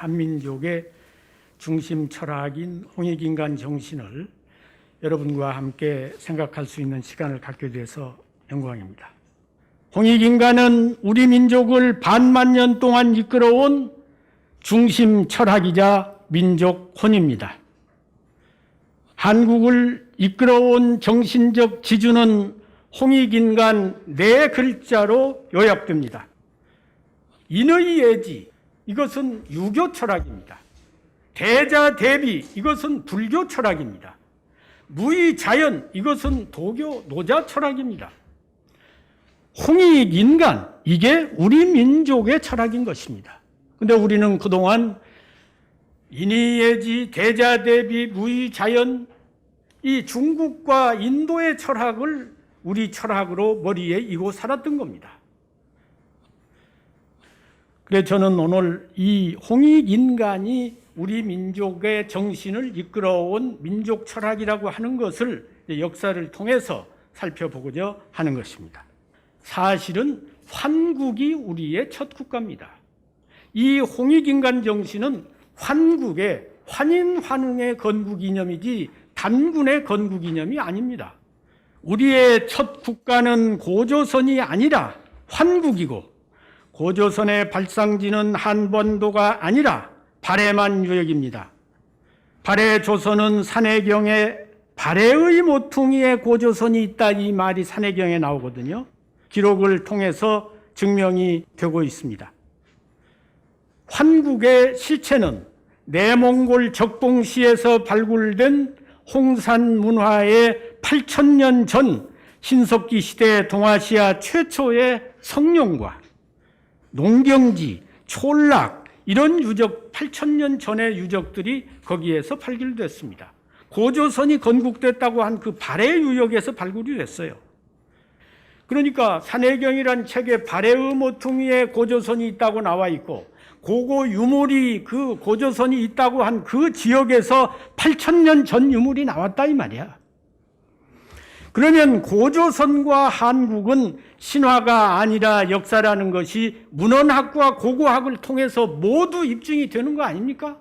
한민족의 중심 철학인 홍익인간 정신을 여러분과 함께 생각할 수 있는 시간을 갖게 돼서 영광입니다. 홍익인간은 우리 민족을 반만 년 동안 이끌어온 중심 철학이자 민족 혼입니다. 한국을 이끌어온 정신적 지주는 홍익인간 네 글자로 요약됩니다. 인의예지, 이것은 유교 철학입니다. 대자대비, 이것은 불교 철학입니다. 무의자연, 이것은 도교 노자 철학입니다. 홍익인간, 이게 우리 민족의 철학인 것입니다. 그런데 우리는 그동안 인의예지, 대자대비, 무의자연, 이 중국과 인도의 철학을 우리 철학으로 머리에 이고 살았던 겁니다. 그래서 저는 오늘 이 홍익인간이 우리 민족의 정신을 이끌어온 민족 철학이라고 하는 것을 역사를 통해서 살펴보고자 하는 것입니다. 사실은 환국이 우리의 첫 국가입니다. 이 홍익인간 정신은 환국의 환인환흥의 건국이념이지 단군의 건국이념이 아닙니다. 우리의 첫 국가는 고조선이 아니라 환국이고, 고조선의 발상지는 한반도가 아니라 발해만 유역입니다. 발해 조선은 산해경에 발해의 모퉁이에 고조선이 있다, 이 말이 산해경에 나오거든요. 기록을 통해서 증명이 되고 있습니다. 환국의 실체는 내몽골 적봉시에서 발굴된 홍산 문화의 8,000년 전 신석기 시대 동아시아 최초의 성룡과 농경지, 촌락, 이런 유적, 8,000년 전의 유적들이 거기에서 발굴됐습니다. 고조선이 건국됐다고 한 그 발해 유역에서 발굴이 됐어요. 그러니까 산해경이란 책에 발해의 모퉁이에 고조선이 있다고 나와 있고, 고고 유물이 그 고조선이 있다고 한 그 지역에서 8,000년 전 유물이 나왔다 이 말이야. 그러면 고조선과 한국은 신화가 아니라 역사라는 것이 문헌학과 고고학을 통해서 모두 입증이 되는 거 아닙니까?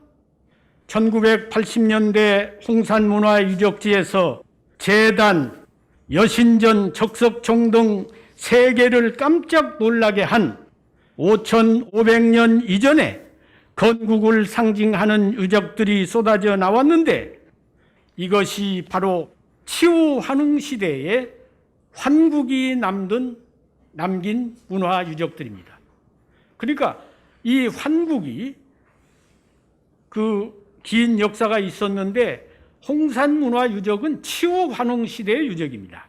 1980년대 홍산문화유적지에서 제단, 여신전, 적석총 등 세계를 깜짝 놀라게 한 5,500년 이전에 건국을 상징하는 유적들이 쏟아져 나왔는데, 이것이 바로 치우환흥 시대에 환국이 남긴 문화 유적들입니다. 그러니까 이 환국이 그 긴 역사가 있었는데, 홍산 문화 유적은 치우환흥 시대의 유적입니다.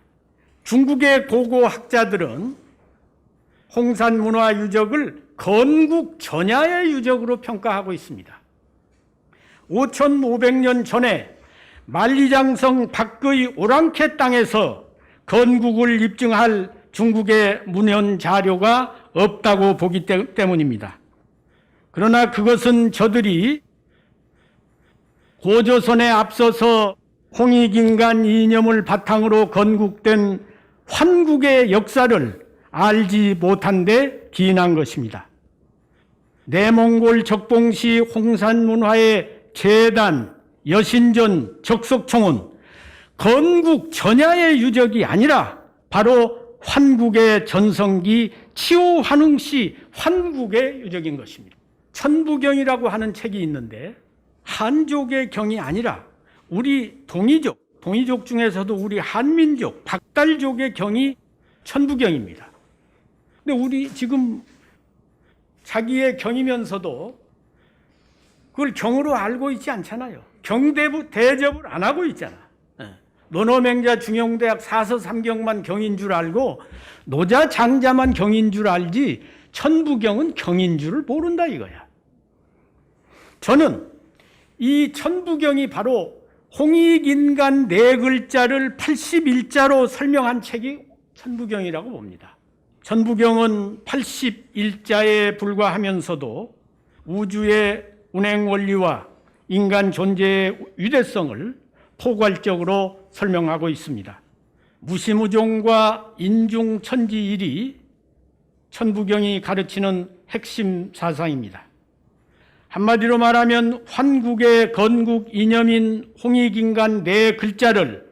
중국의 고고 학자들은 홍산 문화 유적을 건국 전야의 유적으로 평가하고 있습니다. 5,500년 전에 만리장성 밖의 오랑캐 땅에서 건국을 입증할 중국의 문헌 자료가 없다고 보기 때문입니다. 그러나 그것은 저들이 고조선에 앞서서 홍익인간 이념을 바탕으로 건국된 환국의 역사를 알지 못한 데 기인한 것입니다. 내몽골 적봉시 홍산문화의 제단, 여신전, 적석총은 건국 전야의 유적이 아니라 바로 환국의 전성기 치우환흥시 환국의 유적인 것입니다. 천부경이라고 하는 책이 있는데, 한족의 경이 아니라 우리 동이족 중에서도 우리 한민족, 박달족의 경이 천부경입니다. 근데 우리 지금 자기의 경이면서도 그걸 경으로 알고 있지 않잖아요. 대접을 안 하고 있잖아. 논어맹자 중용대학 사서삼경만 경인 줄 알고 노자 장자만 경인 줄 알지 천부경은 경인 줄을 모른다 이거야. 저는 이 천부경이 바로 홍익인간 네 글자를 81자로 설명한 책이 천부경이라고 봅니다. 천부경은 81자에 불과하면서도 우주의 운행 원리와 인간 존재의 위대성을 포괄적으로 설명하고 있습니다. 무시무종과 인중천지일이 천부경이 가르치는 핵심 사상입니다. 한마디로 말하면 환국의 건국 이념인 홍익인간 네 글자를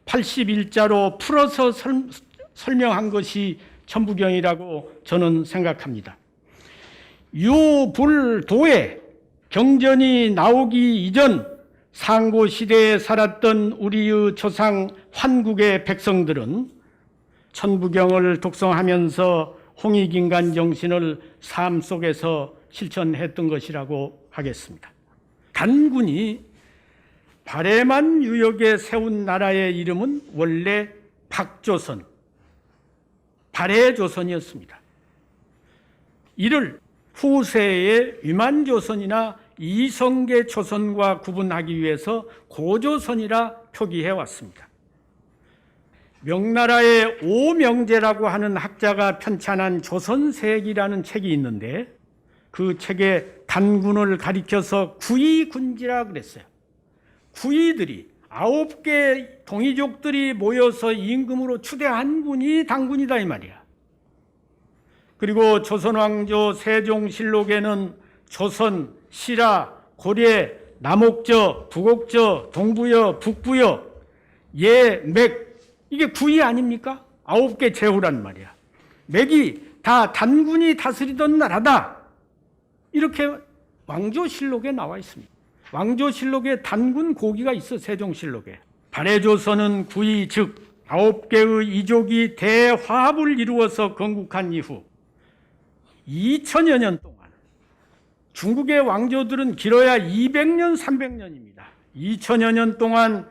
81자로 풀어서 설명한 것이 천부경이라고 저는 생각합니다. 유불도에 경전이 나오기 이전 상고시대에 살았던 우리의 조상 환국의 백성들은 천부경을 독송하면서 홍익인간 정신을 삶 속에서 실천했던 것이라고 하겠습니다. 단군이 발해만 유역에 세운 나라의 이름은 원래 박조선, 발해조선이었습니다. 이를 후세의 위만조선이나 이성계조선과 구분하기 위해서 고조선이라 표기해 왔습니다. 명나라의 오명제라고 하는 학자가 편찬한 조선세기라는 책이 있는데 그 책에 단군을 가리켜서 구이군지라 그랬어요. 구이들이 9개 동이족들이 모여서 임금으로 추대한 군이 단군이다 이 말이야. 그리고 조선왕조 세종실록에는 조선, 신라, 고려, 남옥저, 북옥저, 동부여, 북부여, 예, 맥 이게 구이 아닙니까? 9개 제후란 말이야. 맥이 다 단군이 다스리던 나라다. 이렇게 왕조실록에 나와 있습니다. 왕조실록에 단군 고기가 있어. 세종실록에. 발해조선은 구이 즉 9개의 이족이 대화합을 이루어서 건국한 이후 2000여 년 동안 중국의 왕조들은 길어야 200년, 300년입니다. 2000여 년 동안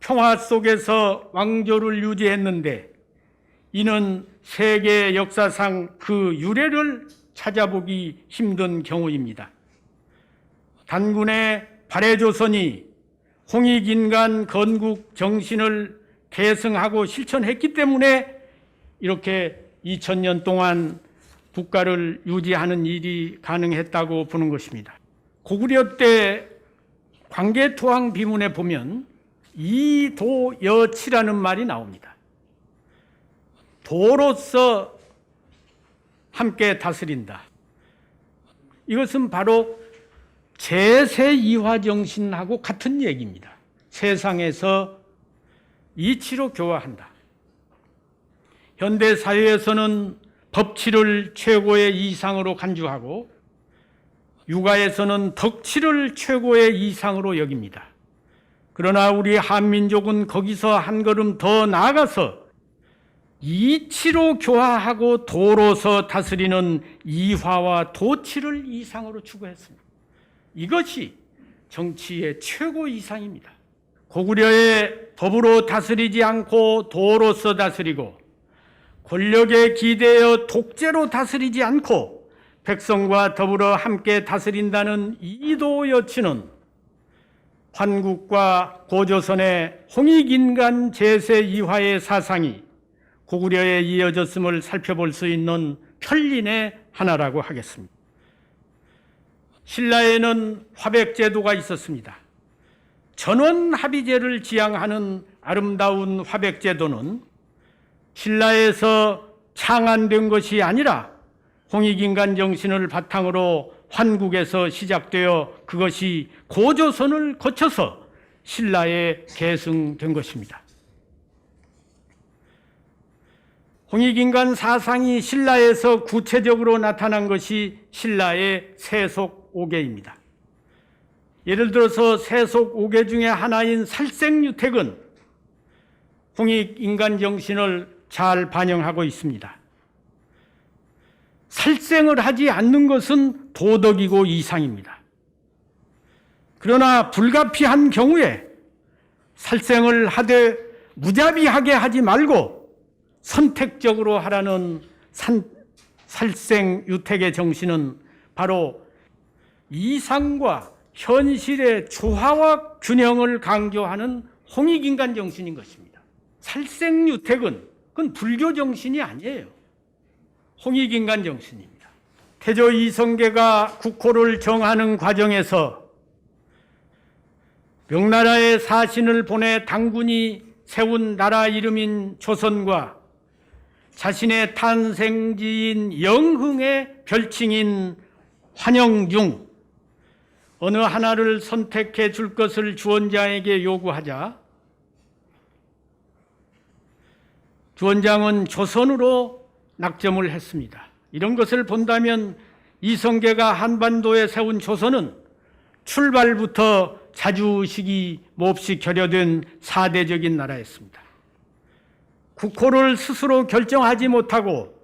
평화 속에서 왕조를 유지했는데 이는 세계 역사상 그 유래를 찾아보기 힘든 경우입니다. 단군의 발해조선이 홍익인간 건국 정신을 계승하고 실천했기 때문에 이렇게 2000년 동안 국가를 유지하는 일이 가능했다고 보는 것입니다. 고구려 때 광개토왕 비문에 보면 이도여치라는 말이 나옵니다. 도로서 함께 다스린다. 이것은 바로 제세이화 정신하고 같은 얘기입니다. 세상에서 이치로 교화한다. 현대 사회에서는 법치를 최고의 이상으로 간주하고 육아에서는 덕치를 최고의 이상으로 여깁니다. 그러나 우리 한민족은 거기서 한 걸음 더 나아가서 이치로 교화하고 도로서 다스리는 이화와 도치를 이상으로 추구했습니다. 이것이 정치의 최고 이상입니다. 고구려의 법으로 다스리지 않고 도로서 다스리고 권력에 기대어 독재로 다스리지 않고 백성과 더불어 함께 다스린다는 이도여치는 환국과 고조선의 홍익인간 제세이화의 사상이 고구려에 이어졌음을 살펴볼 수 있는 편린의 하나라고 하겠습니다. 신라에는 화백제도가 있었습니다. 전원합의제를 지향하는 아름다운 화백제도는 신라에서 창안된 것이 아니라 홍익인간 정신을 바탕으로 환국에서 시작되어 그것이 고조선을 거쳐서 신라에 계승된 것입니다. 홍익인간 사상이 신라에서 구체적으로 나타난 것이 신라의 세속오계입니다. 예를 들어서 세속오계 중에 하나인 살생유택은 홍익인간 정신을 잘 반영하고 있습니다. 살생을 하지 않는 것은 도덕이고 이상입니다. 그러나 불가피한 경우에 살생을 하되 무자비하게 하지 말고 선택적으로 하라는 살생유택의 정신은 바로 이상과 현실의 조화와 균형을 강조하는 홍익인간 정신인 것입니다. 살생유택은 그건 불교 정신이 아니에요. 홍익인간 정신입니다. 태조 이성계가 국호를 정하는 과정에서 명나라의 사신을 보내 단군이 세운 나라 이름인 조선과 자신의 탄생지인 영흥의 별칭인 환영중, 어느 하나를 선택해 줄 것을 주원장에게 요구하자 주원장은 조선으로 낙점을 했습니다. 이런 것을 본다면 이성계가 한반도에 세운 조선은 출발부터 자주의식이 몹시 결여된 사대적인 나라였습니다. 국호를 스스로 결정하지 못하고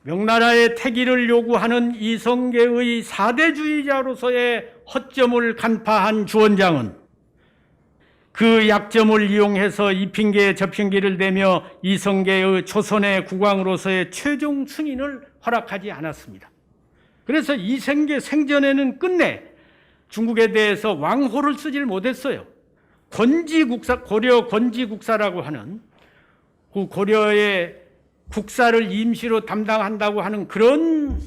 명나라의 태기를 요구하는 이성계의 사대주의자로서의 허점을 간파한 주원장은 그 약점을 이용해서 이 핑계 저 핑계를 대며 이성계의 조선의 국왕으로서의 최종 승인을 허락하지 않았습니다. 그래서 이성계 생전에는 끝내 중국에 대해서 왕호를 쓰질 못했어요. 권지국사, 고려 권지국사라고 하는 그 고려의 국사를 임시로 담당한다고 하는 그런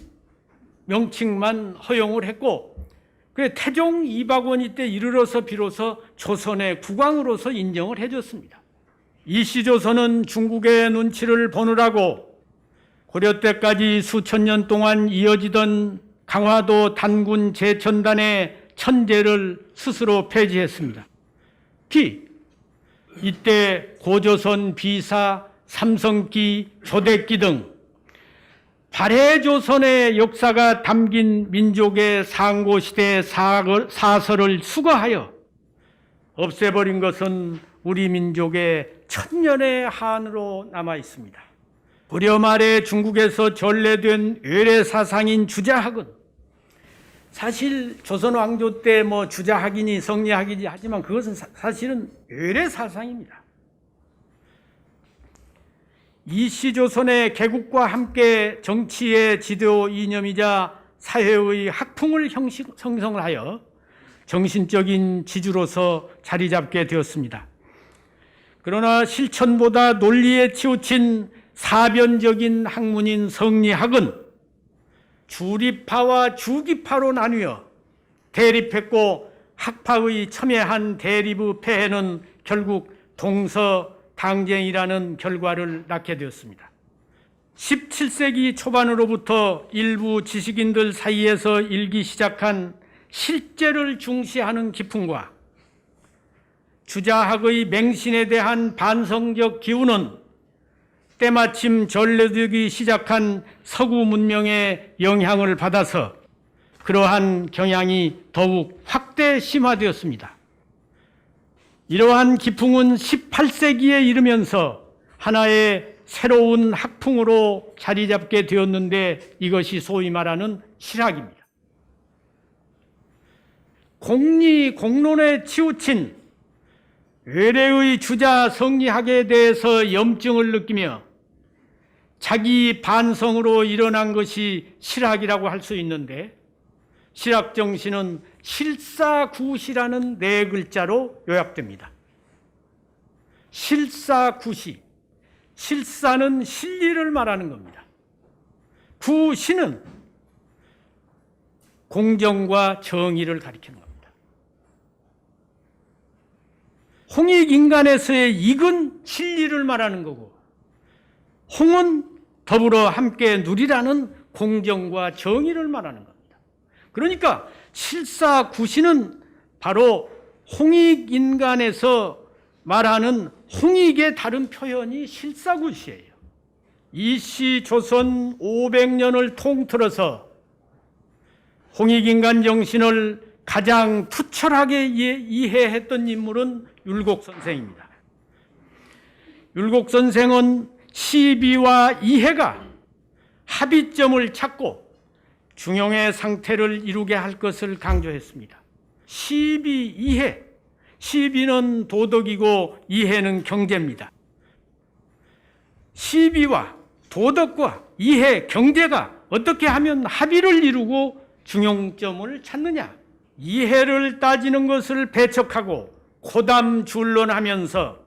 명칭만 허용을 했고, 그래 태종 이박원이 때 이르러서 비로소 조선의 국왕으로서 인정을 해줬습니다. 이시조선은 중국의 눈치를 보느라고 고려 때까지 수천 년 동안 이어지던 강화도 단군 제천단의 천제를 스스로 폐지했습니다. 이때 고조선 비사, 삼성기, 조대기 등 발해조선의 역사가 담긴 민족의 상고시대 사설을 수거하여 없애버린 것은 우리 민족의 천년의 한으로 남아 있습니다. 고려 말에 중국에서 전래된 외래사상인 주자학은 사실 조선 왕조 때 뭐 주자학이니 성리학이니 하지만 그것은 사실은 외래사상입니다. 이시조선의 개국과 함께 정치의 지도 이념이자 사회의 학풍을 형성하여 정신적인 지주로서 자리 잡게 되었습니다. 그러나 실천보다 논리에 치우친 사변적인 학문인 성리학은 주립파와 주기파로 나뉘어 대립했고, 학파의 첨예한 대립의 폐해는 결국 동서당쟁이라는 결과를 낳게 되었습니다. 17세기 초반으로부터 일부 지식인들 사이에서 일기 시작한 실제를 중시하는 기풍과 주자학의 맹신에 대한 반성적 기운은 때마침 전래되기 시작한 서구 문명의 영향을 받아서 그러한 경향이 더욱 확대 심화되었습니다. 이러한 기풍은 18세기에 이르면서 하나의 새로운 학풍으로 자리 잡게 되었는데, 이것이 소위 말하는 실학입니다. 공리, 공론에 치우친 외래의 주자 성리학에 대해서 염증을 느끼며 자기 반성으로 일어난 것이 실학이라고 할 수 있는데, 실학 정신은 실사구시라는 네 글자로 요약됩니다. 실사구시, 실사는 실리를 말하는 겁니다. 구시는 공정과 정의를 가리키는 겁니다. 홍익인간에서의 익은 진리를 말하는 거고, 홍은 더불어 함께 누리라는 공정과 정의를 말하는 겁니다. 그러니까 실사구시는 바로 홍익인간에서 말하는 홍익의 다른 표현이 실사구시예요. 이시 조선 500년을 통틀어서 홍익인간 정신을 가장 투철하게 이해했던 인물은 율곡선생입니다. 율곡선생은 시비와 이해가 합의점을 찾고 중용의 상태를 이루게 할 것을 강조했습니다. 시비, 이해. 시비는 도덕이고 이해는 경제입니다. 시비와 도덕과 이해, 경제가 어떻게 하면 합의를 이루고 중용점을 찾느냐. 이해를 따지는 것을 배척하고 고담줄론하면서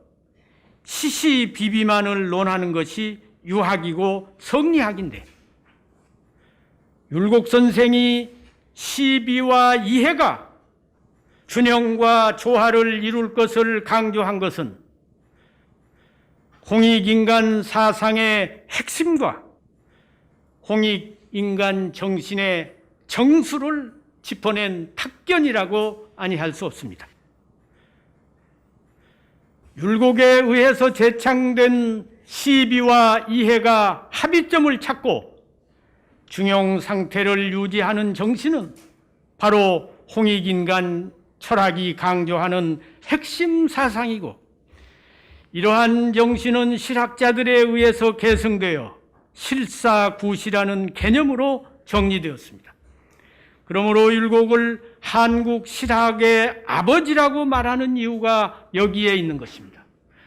시시비비만을 논하는 것이 유학이고 성리학인데, 율곡선생이 시비와 이해가 균형과 조화를 이룰 것을 강조한 것은 홍익인간 사상의 핵심과 홍익인간 정신의 정수를 짚어낸 탁견이라고 아니할 수 없습니다. 율곡에 의해서 제창된 시비와 이해가 합의점을 찾고 중용 상태를 유지하는 정신은 바로 홍익인간 철학이 강조하는 핵심 사상이고, 이러한 정신은 실학자들에 의해서 계승되어 실사구시라는 개념으로 정리되었습니다. 그러므로 율곡을 한국 실학의 아버지라고 말하는 이유가 여기에 있는 것입니다.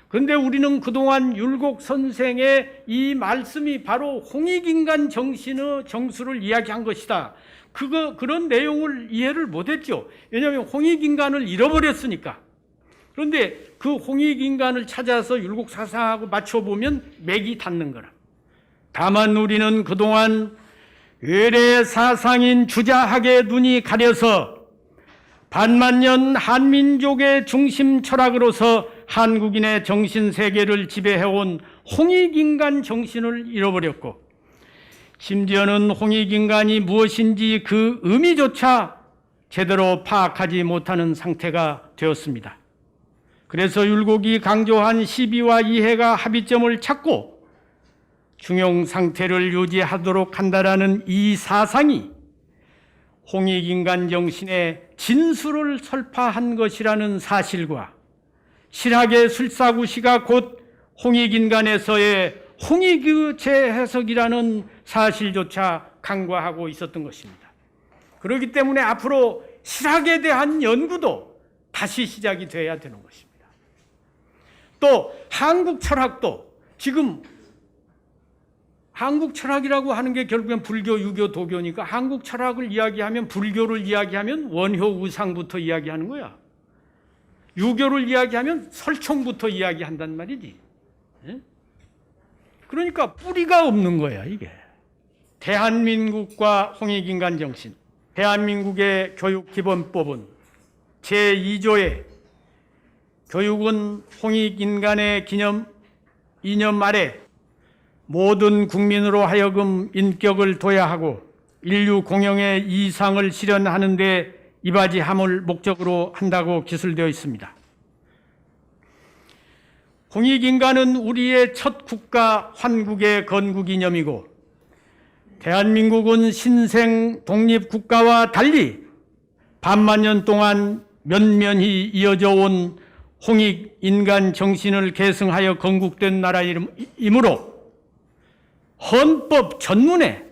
그런데 우리는 그동안 율곡 선생의 이 말씀이 바로 홍익인간 정신의 정수를 이야기한 것이다, 그런 내용을 이해를 못했죠. 왜냐하면 홍익인간을 잃어버렸으니까. 그런데 그 홍익인간을 찾아서 율곡 사상하고 맞춰보면 맥이 닿는 거라. 다만 우리는 그동안 외래 사상인 주자학의 눈이 가려서 반만년 한민족의 중심 철학으로서 한국인의 정신세계를 지배해온 홍익인간 정신을 잃어버렸고, 심지어는 홍익인간이 무엇인지 그 의미조차 제대로 파악하지 못하는 상태가 되었습니다. 그래서 율곡이 강조한 시비와 이해가 합의점을 찾고 중용 상태를 유지하도록 한다라는 이 사상이 홍익인간 정신의 진수를 설파한 것이라는 사실과 실학의 술사구시가 곧 홍익인간에서의 홍익의 재해석이라는 사실조차 간과하고 있었던 것입니다. 그렇기 때문에 앞으로 실학에 대한 연구도 다시 시작이 돼야 되는 것입니다. 또 한국 철학도 지금 한국 철학이라고 하는 게 결국엔 불교, 유교, 도교니까 한국 철학을 이야기하면 불교를 이야기하면 원효 우상부터 이야기하는 거야. 유교를 이야기하면 설총부터 이야기한단 말이지. 그러니까 뿌리가 없는 거야, 이게. 대한민국과 홍익인간 정신, 대한민국의 교육기본법은 제2조에 교육은 홍익인간의 이념 아래 모든 국민으로 하여금 인격을 둬야하고 인류 공영의 이상을 실현하는 데 이바지함을 목적으로 한다고 기술되어 있습니다. 홍익인간은 우리의 첫 국가 환국의 건국 이념이고, 대한민국은 신생 독립국가와 달리 반만년 동안 면면히 이어져 온 홍익인간 정신을 계승하여 건국된 나라이므로 헌법 전문에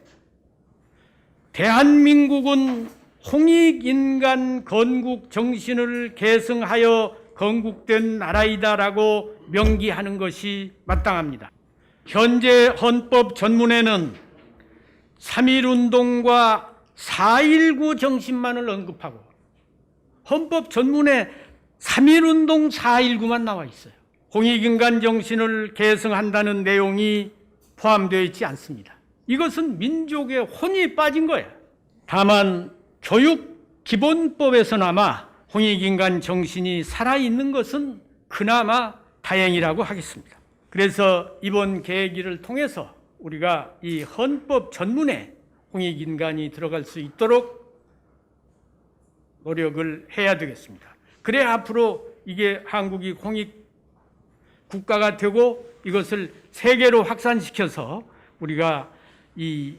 대한민국은 홍익인간 건국 정신을 계승하여 건국된 나라이다라고 명기하는 것이 마땅합니다. 현재 헌법 전문에는 3.1운동과 4.19 정신만을 언급하고 헌법 전문에 3.1운동, 4.19만 나와 있어요. 홍익인간 정신을 계승한다는 내용이 포함되어 있지 않습니다. 이것은 민족의 혼이 빠진 거예요. 다만 교육기본법에서나마 홍익인간 정신이 살아있는 것은 그나마 다행이라고 하겠습니다. 그래서 이번 계기를 통해서 우리가 이 헌법 전문에 홍익인간이 들어갈 수 있도록 노력을 해야 되겠습니다. 그래야 앞으로 이게 한국이 홍익 국가가 되고 이것을 세계로 확산시켜서 우리가 이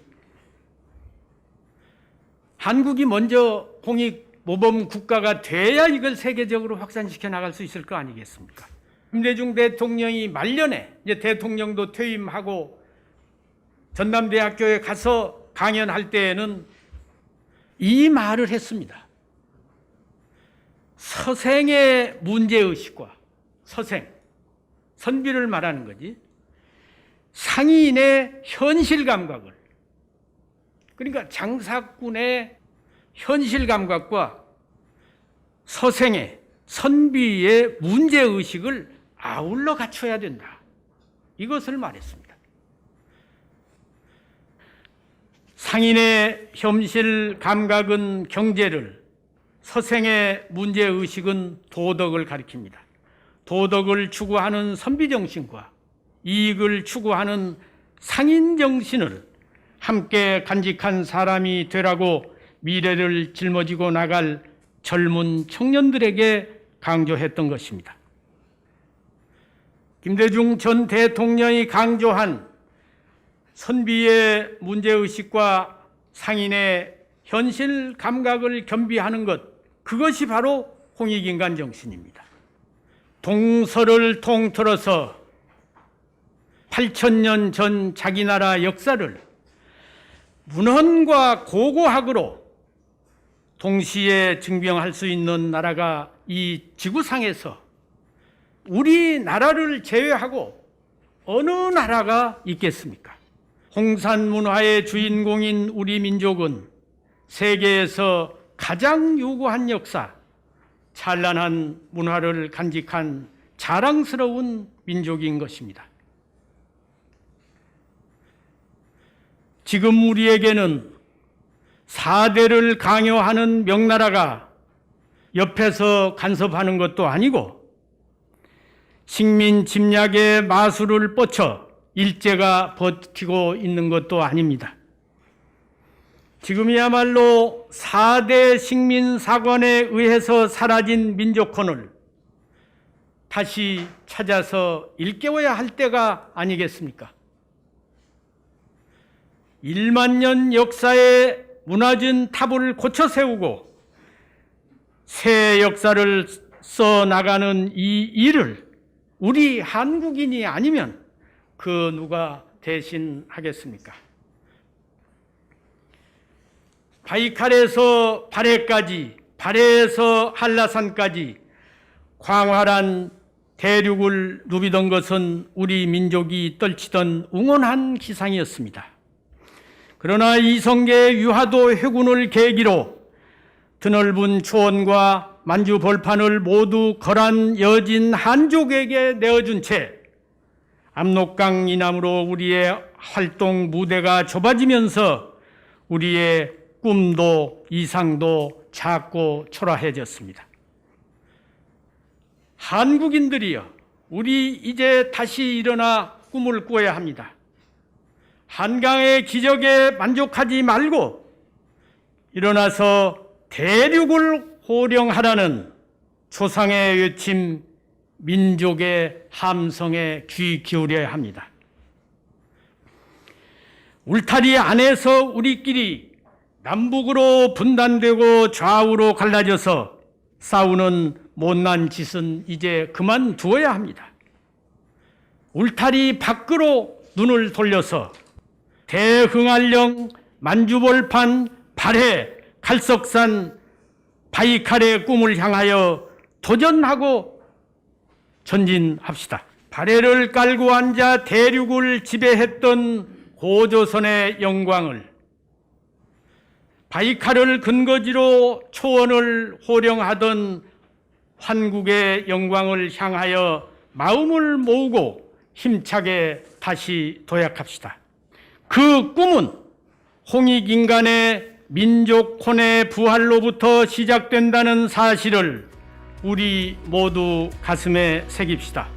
한국이 먼저 홍익 모범 국가가 돼야 이걸 세계적으로 확산시켜 나갈 수 있을 거 아니겠습니까? 김대중 대통령이 말년에 이제 대통령도 퇴임하고 전남대학교에 가서 강연할 때에는 이 말을 했습니다. 서생의 문제의식과 선비를 말하는 거지, 상인의 현실 감각을, 그러니까 장사꾼의 현실 감각과 서생의 선비의 문제의식을 아울러 갖춰야 된다, 이것을 말했습니다. 상인의 현실 감각은 경제를, 서생의 문제의식은 도덕을 가리킵니다. 도덕을 추구하는 선비정신과 이익을 추구하는 상인정신을 함께 간직한 사람이 되라고 미래를 짊어지고 나갈 젊은 청년들에게 강조했던 것입니다. 김대중 전 대통령이 강조한 선비의 문제의식과 상인의 현실 감각을 겸비하는 것, 그것이 바로 홍익인간 정신입니다. 동서를 통틀어서 8,000년 전 자기 나라 역사를 문헌과 고고학으로 동시에 증명할 수 있는 나라가 이 지구상에서 우리나라를 제외하고 어느 나라가 있겠습니까? 홍산 문화의 주인공인 우리 민족은 세계에서 가장 유구한 역사, 찬란한 문화를 간직한 자랑스러운 민족인 것입니다. 지금 우리에게는 4대를 강요하는 명나라가 옆에서 간섭하는 것도 아니고 식민 침략의 마술을 뻗쳐 일제가 버티고 있는 것도 아닙니다. 지금이야말로 4대 식민사관에 의해서 사라진 민족혼을 다시 찾아서 일깨워야 할 때가 아니겠습니까? 1만 년 역사의 무너진 탑을 고쳐 세우고 새 역사를 써나가는 이 일을 우리 한국인이 아니면 그 누가 대신하겠습니까? 바이칼에서 발해까지, 발해에서 한라산까지 광활한 대륙을 누비던 것은 우리 민족이 떨치던 웅원한 기상이었습니다. 그러나 이성계의 유화도 회군을 계기로 드넓은 초원과 만주 벌판을 모두 거란 여진 한족에게 내어준 채 압록강 이남으로 우리의 활동 무대가 좁아지면서 우리의 꿈도 이상도 작고 초라해졌습니다. 한국인들이여, 우리 이제 다시 일어나 꿈을 꾸어야 합니다. 한강의 기적에 만족하지 말고 일어나서 대륙을 호령하라는 조상의 외침, 민족의 함성에 귀 기울여야 합니다. 울타리 안에서 우리끼리 남북으로 분단되고 좌우로 갈라져서 싸우는 못난 짓은 이제 그만두어야 합니다. 울타리 밖으로 눈을 돌려서 대흥안령, 만주벌판, 발해, 갈석산, 바이칼의 꿈을 향하여 도전하고 전진합시다. 발해를 깔고 앉아 대륙을 지배했던 고조선의 영광을, 바이칼을 근거지로 초원을 호령하던 환국의 영광을 향하여 마음을 모으고 힘차게 다시 도약합시다. 그 꿈은 홍익인간의 민족혼의 부활로부터 시작된다는 사실을 우리 모두 가슴에 새깁시다.